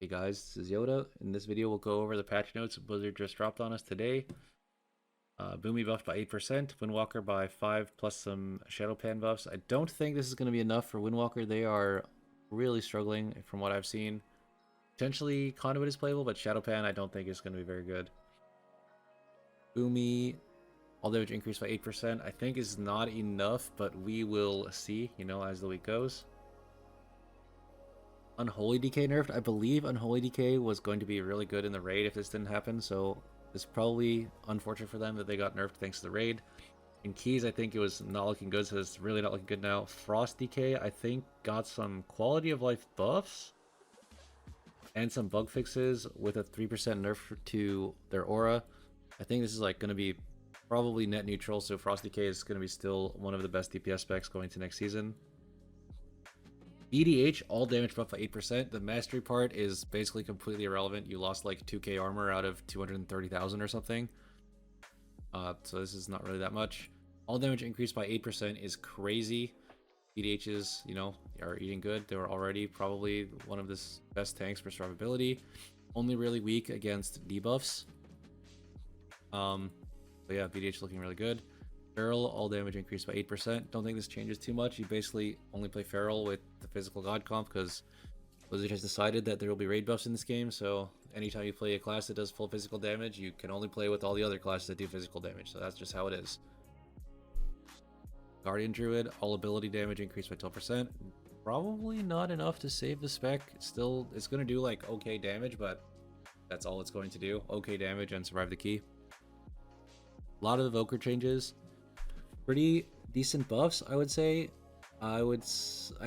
Hey guys, this is Yoda. In this video, we'll go over the patch notes Blizzard just dropped on us today. Boomy buffed by 8%, Windwalker by 5 plus some Shadow Pan buffs. I don't think this is going to be enough for Windwalker. They are really struggling from what I've seen. Potentially Conduit is playable, but Shadow Pan I don't think is going to be very good. Boomy, all damage increased by 8%. I think is not enough, but we will see, as the week goes. Unholy Decay nerfed. I believe Unholy Decay was going to be really good in the raid if this didn't happen, so it's probably unfortunate for them that they got nerfed thanks to the raid. In keys, I think it was not looking good, so it's really not looking good now. Frost Decay, I think, got some quality of life buffs and some bug fixes with a 3% nerf to their aura. I think this is like going to be probably net neutral, so Frost Decay is going to be still one of the best DPS specs going to next season. EDH, all damage buff by 8%. The mastery part is basically completely irrelevant. You lost like 2k armor out of 230,000 or something. So this is not really that much. All damage increased by 8% is crazy. EDHs, are eating good. They were already probably one of the best tanks for survivability. Only really weak against debuffs. But yeah, BDH looking really good. Feral, all damage increased by 8%. Don't think this changes too much. You basically only play Feral with the physical god comp because Blizzard has decided that there will be raid buffs in this game, so anytime you play a class that does full physical damage, you can only play with all the other classes that do physical damage, so that's just how it is. Guardian Druid, all ability damage increased by 12%. Probably not enough to save the spec. It's going to do like okay damage, but that's all it's going to do. Okay damage and survive the key. A lot of the Evoker changes. Pretty decent buffs, I would say. I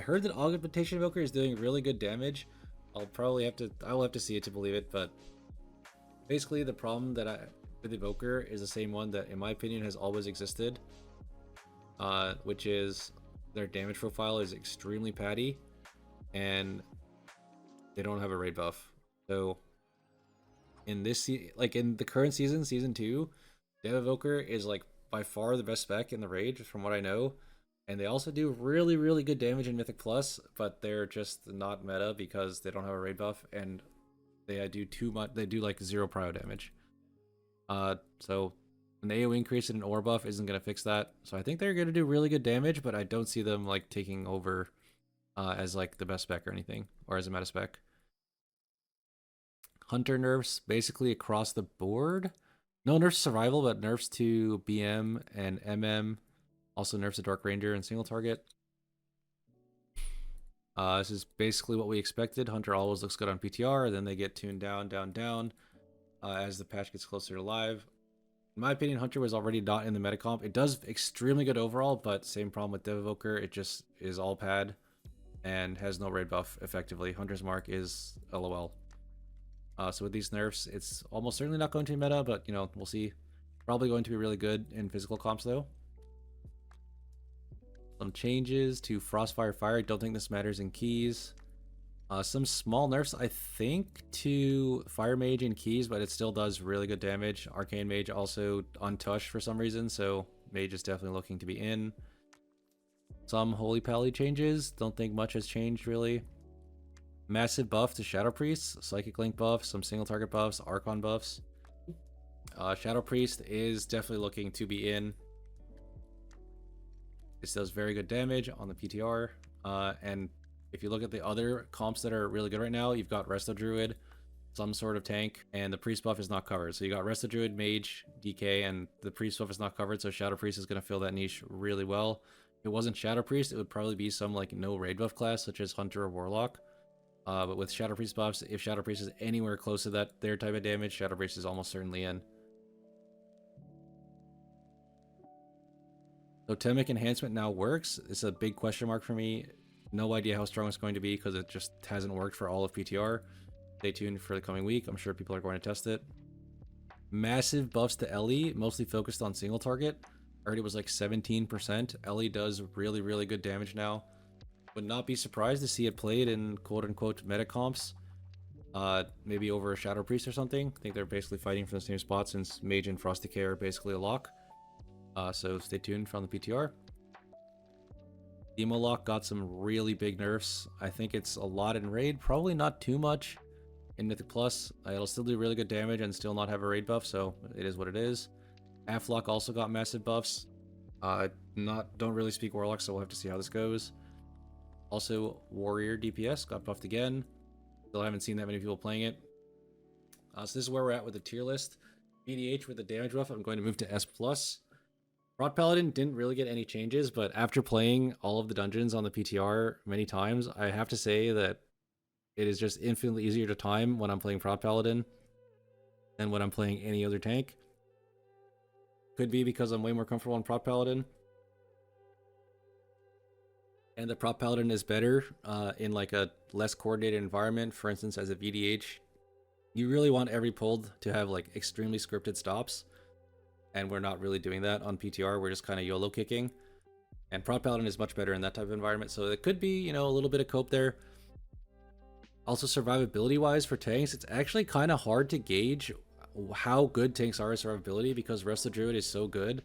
heard that Augmentation Evoker is doing really good damage. I will have to see it to believe it, but basically the problem that with Evoker is the same one that in my opinion has always existed. Which is their damage profile is extremely patty and they don't have a raid buff. So in this in the current season, season 2, Dev Evoker is like by far the best spec in the raid from what I know, and they also do really good damage in Mythic Plus, but they're just not meta because they don't have a raid buff and they do too much. They do like 0 prio damage. So an AoE increase in an aura buff isn't going to fix that. So I think they're going to do really good damage, but I don't see them like taking over as like the best spec or anything, or as a meta spec. Hunter nerfs basically across the board. No nerfs to survival, but nerfs to BM and MM. Also nerfs to Dark Ranger and single target. This is basically what we expected. Hunter always looks good on PTR, then they get tuned down as the patch gets closer to live. In my opinion, Hunter was already not in the meta comp. It does extremely good overall, but same problem with Dev Evoker. It just is all pad and has no raid buff effectively. Hunter's Mark is LOL. So with these nerfs, it's almost certainly not going to be meta, but we'll see. Probably going to be really good in physical comps though. Some changes to Frostfire Fire. I don't think this matters in keys. Some small nerfs, I think, to Fire Mage in keys, but it still does really good damage. Arcane Mage also untouched for some reason, so Mage is definitely looking to be in. Some Holy Pally changes. Don't think much has changed really. Massive buff to Shadow Priest, Psychic Link buff, some single target buffs, Archon buffs. Shadow Priest is definitely looking to be in. This does very good damage on the PTR. And if you look at the other comps that are really good right now, you've got Resto Druid, some sort of tank, and the Priest buff is not covered. So you got Resto Druid, Mage, DK, and the Priest buff is not covered, so Shadow Priest is going to fill that niche really well. If it wasn't Shadow Priest, it would probably be some like no raid buff class, such as Hunter or Warlock. But with Shadow Priest buffs, if Shadow Priest is anywhere close to their type of damage, Shadow Priest is almost certainly in. Totemic Enhancement now works. It's a big question mark for me. No idea how strong it's going to be because it just hasn't worked for all of PTR. Stay tuned for the coming week. I'm sure people are going to test it. Massive buffs to Ellie, mostly focused on single target. Already was like 17%. Ellie does really good damage now. Would not be surprised to see it played in quote-unquote meta comps. Maybe over a Shadow Priest or something. I think they're basically fighting for the same spot since Mage and Frost Decay are basically a lock. So stay tuned from the PTR. Demo Lock got some really big nerfs. I think it's a lot in raid, probably not too much. In Mythic Plus, it'll still do really good damage and still not have a raid buff, so it is what it is. Half-Lock also got massive buffs. Don't really speak Warlock, so we'll have to see how this goes. Also, Warrior DPS got buffed again. Still haven't seen that many people playing it. So this is where we're at with the tier list. VDH with the damage buff, I'm going to move to S+. Rot Paladin didn't really get any changes, but after playing all of the dungeons on the PTR many times, I have to say that it is just infinitely easier to time when I'm playing Rot Paladin than when I'm playing any other tank. Could be because I'm way more comfortable on Prot Paladin. And the Prot Paladin is better in like a less coordinated environment. For instance, as a VDH, you really want every pulled to have like extremely scripted stops. And we're not really doing that on PTR. We're just kind of YOLO kicking. And Prot Paladin is much better in that type of environment. So it could be, you know, a little bit of cope there. Also, survivability wise for tanks, it's actually kind of hard to gauge how good tanks are at survivability because Resto Druid is so good.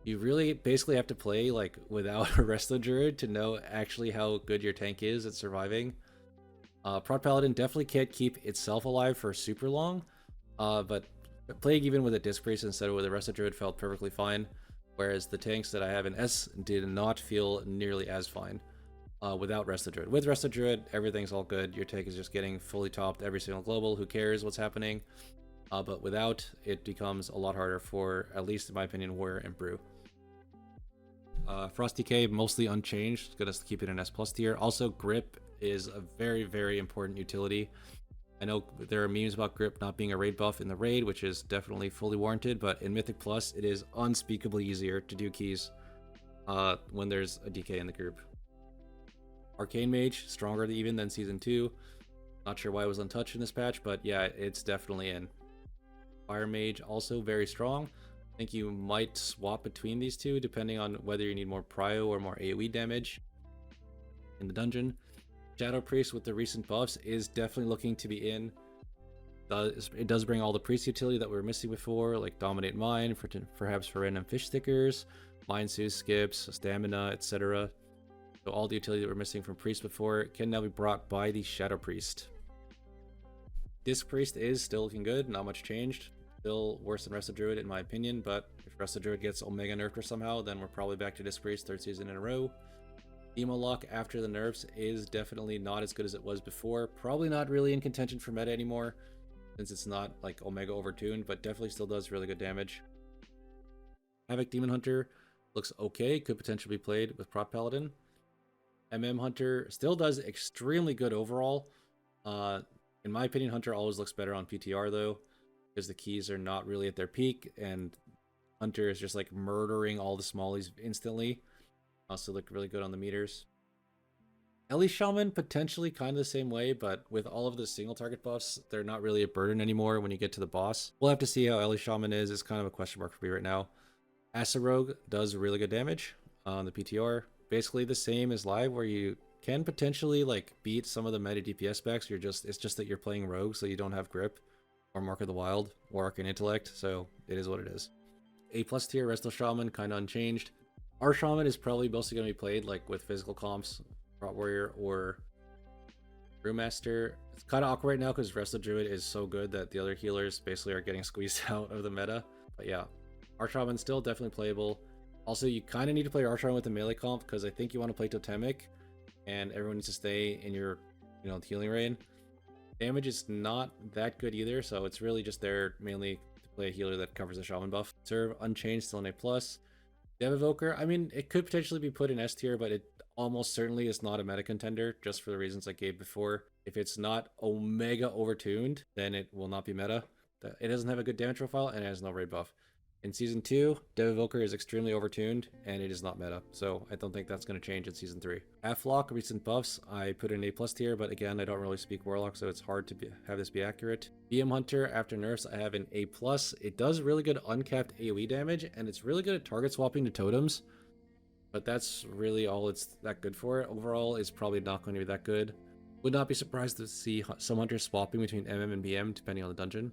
You really basically have to play like without a Resto Druid to know actually how good your tank is at surviving. Prot Paladin definitely can't keep itself alive for super long, but playing even with a Disc Priest instead of with a Resto Druid felt perfectly fine, whereas the tanks that I have in S did not feel nearly as fine without Resto Druid. With Resto Druid, everything's all good. Your tank is just getting fully topped every single global. Who cares what's happening? But without, it becomes a lot harder for, at least in my opinion, Warrior and Brew. Frost Decay, mostly unchanged. Gonna keep it in S+ tier. Also, Grip is a very, very important utility. I know there are memes about Grip not being a raid buff in the raid, which is definitely fully warranted, but in Mythic Plus, it is unspeakably easier to do keys when there's a DK in the group. Arcane Mage, stronger even than Season 2. Not sure why it was untouched in this patch, but yeah, it's definitely in. Fire Mage, also very strong. I think you might swap between these two depending on whether you need more prio or more AoE damage in the dungeon. Shadow Priest with the recent buffs is definitely looking to be in. It does bring all the priest utility that we were missing before, like Dominate Mine, perhaps for random fish stickers, Mind Soothe skips, stamina, etc. So all the utility that we're missing from priest before can now be brought by the Shadow Priest. Disc Priest is still looking good, not much changed. Still worse than Resto Druid in my opinion, but if Resto Druid gets Omega nerfed or somehow, then we're probably back to Disc Priest, third season in a row. Emo Lock after the nerfs is definitely not as good as it was before. Probably not really in contention for meta anymore, since it's not like Omega overtuned, but definitely still does really good damage. Havoc Demon Hunter looks okay, could potentially be played with Prot Paladin. Hunter still does extremely good overall. In my opinion, Hunter always looks better on PTR though, because the keys are not really at their peak, and Hunter is just like murdering all the smallies instantly. Also look really good on the meters. Ellie Shaman, potentially kind of the same way, but with all of the single target buffs, they're not really a burden anymore when you get to the boss. We'll have to see how Ellie Shaman is. It's kind of a question mark for me right now. Rogue does really good damage on the PTR. Basically the same as live, where you can potentially like beat some of the meta DPS specs. It's just that you're playing Rogue, so you don't have Grip or Mark of the Wild or Arcane Intellect, so it is what it is. A+ tier Resto Shaman, kind of unchanged. Our Shaman is probably mostly going to be played like with physical comps, Rot Warrior or Brewmaster. It's kind of awkward right now because Resto Druid is so good that the other healers basically are getting squeezed out of the meta. But yeah, our Shaman still definitely playable. Also, you kind of need to play Archon with the melee comp because I think you want to play Totemic, and everyone needs to stay in your, healing rain. Damage is not that good either, so it's really just there mainly to play a healer that covers the Shaman buff. Serve Unchanged, still in A+. Dev Evoker, I mean, it could potentially be put in S tier, but it almost certainly is not a meta contender, just for the reasons I gave before. If it's not Omega overtuned, then it will not be meta. It doesn't have a good damage profile, and it has no raid buff. In Season 2, Dev Evoker is extremely overtuned, and it is not meta, so I don't think that's going to change in Season 3. Half-Lock, recent buffs, I put in A+ tier, but again, I don't really speak Warlock, so it's hard to have this be accurate. BM Hunter, after nerfs, I have an A+. It does really good uncapped AoE damage, and it's really good at target swapping to totems, but that's really all it's that good for. Overall, it's probably not going to be that good. Would not be surprised to see some hunters swapping between MM and BM, depending on the dungeon.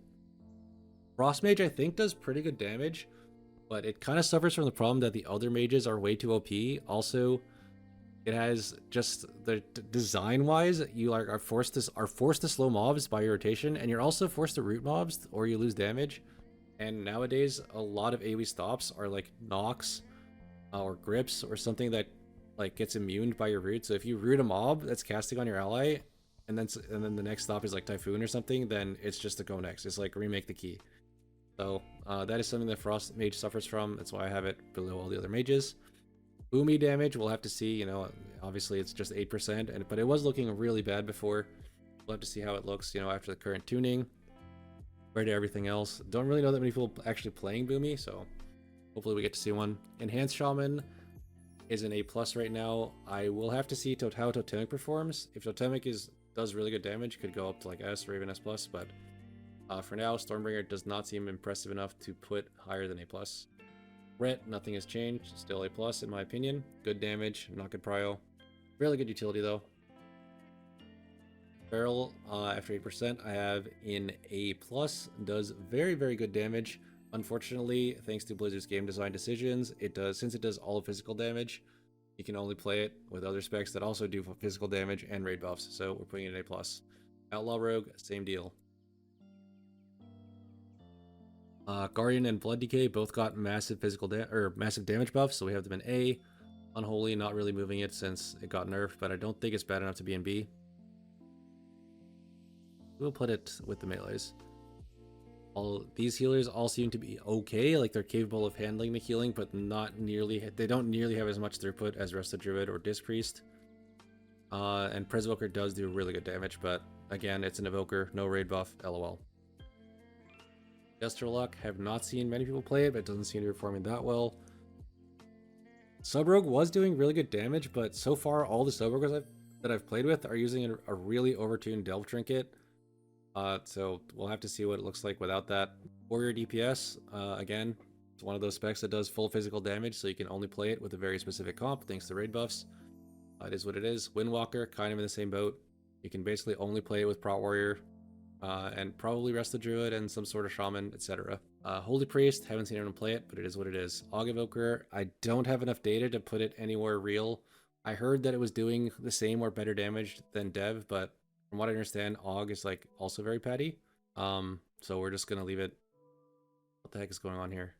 Frost Mage, I think, does pretty good damage, but it kind of suffers from the problem that the other mages are way too OP. Also, It has just the design wise, you are forced to slow mobs by your rotation, and you're also forced to root mobs or you lose damage. And nowadays, a lot of AoE stops are like knocks or grips or something that like gets immune by your root. So if you root a mob that's casting on your ally, and then the next stop is like Typhoon or something, then it's just a go next. It's like remake the key. So that is something that Frost Mage suffers from. That's why I have it below all the other mages. Boomy damage, we'll have to see. You know, obviously it's just 8%, but it was looking really bad before. We'll have to see how it looks, you know, after the current tuning. Compared to everything else, don't really know that many people actually playing Boomy, so hopefully we get to see one. Enhanced Shaman is an A+ right now. I will have to see how Totemic performs. If Totemic does really good damage, could go up to like S or even S+, but for now, Stormbringer does not seem impressive enough to put higher than A+. Ret, nothing has changed, still A+ in my opinion. Good damage, not good prio. Really good utility though. Barrel, after 8%, I have in A+, does very, very good damage. Unfortunately, thanks to Blizzard's game design decisions, since it does all physical damage, you can only play it with other specs that also do physical damage and raid buffs, so we're putting it in A+. Outlaw Rogue, same deal. Guardian and Blood Decay both got massive massive damage buffs, so we have them in A. Unholy, not really moving it since it got nerfed, but I don't think it's bad enough to be in B. We'll put it with the melees. All these healers all seem to be okay, like they're capable of handling the healing, but they don't nearly have as much throughput as Rest of Druid or Disc Priest. And Presvoker does do really good damage, but again, it's an evoker, no raid buff, lol. Jester Luck, have not seen many people play it, but it doesn't seem to be performing that well. Subrogue was doing really good damage, but so far all the Subrogues that I've played with are using a really overtuned Delve Trinket. So we'll have to see what it looks like without that. Warrior DPS, again, it's one of those specs that does full physical damage, so you can only play it with a very specific comp thanks to raid buffs. It is what it is. Windwalker, kind of in the same boat. You can basically only play it with Prot Warrior, and probably Rest of Druid and some sort of Shaman, etc. Holy Priest, haven't seen anyone play it, but it is what it is. Og Evoker, I don't have enough data to put it anywhere real. I heard that it was doing the same or better damage than Dev, but from what I understand, Og is like also very patty. So we're just gonna leave it. What the heck is going on here?